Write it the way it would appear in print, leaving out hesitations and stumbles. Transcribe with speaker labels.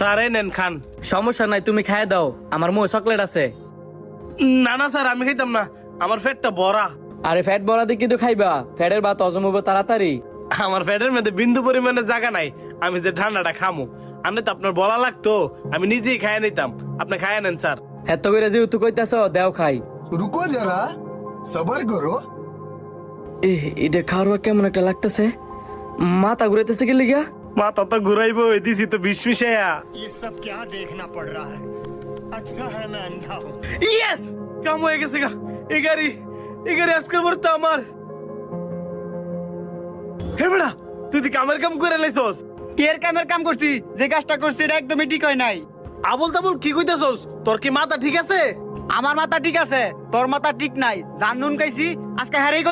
Speaker 1: Sir এই নেন খান।
Speaker 2: সমস্যা নাই, তুমি খাইয়ে দাও, আমার মুখে চকলেট আছে।
Speaker 1: না না স্যার, আমি খাইতাম না, আমার পেটটা ভরা।
Speaker 2: আরে ফ্যাট বড়া দিয়ে কিন্তু খাইবা, ফ্যাটের ভাত হজম হইব তাড়াতাড়ি।
Speaker 1: আমার পেটের মধ্যে বিন্দু পরিমাণে জায়গা নাই, আমি যে ঠান্ডাটা খামু। আপনি তো আপনার বলা লাগতো, আমি নিজেই খাইয়ে নিতাম। আপনি খাইয়ে নেন স্যার।
Speaker 2: এত করে যেহেতু কইতাছ দেও খাই।
Speaker 3: रुको जरा सबर करो।
Speaker 2: এটা খাওয়ার কেমন একটা লাগতেছে, মাথা ঘুরাইতেছে কি লিগা?
Speaker 1: মাথা তো ঘুরাইবো, দিছি তো বিষ মিশাইয়া।
Speaker 4: ये सब क्या देखना पड़ रहा है? अच्छा है मैं अंधा हूँ।
Speaker 1: ইয়েস, কাম হয়ে গেছে গা। এই গাড়ি আজকের পরে আমার। হে বেড়া, তুই দি কামের কাম করে লাইছস।
Speaker 5: কি এর কামের কাম করছি? যে কাজটা করছি এটা একদমই ঠিক হয় নাই।
Speaker 1: আবল তাবল কি কইতাছস? তোর কি মাথা ঠিক আছে?
Speaker 5: আমার মাথা ঠিক আছে, তোর মাথা ঠিক নাই। জানুন গাইছি আজকে হারেই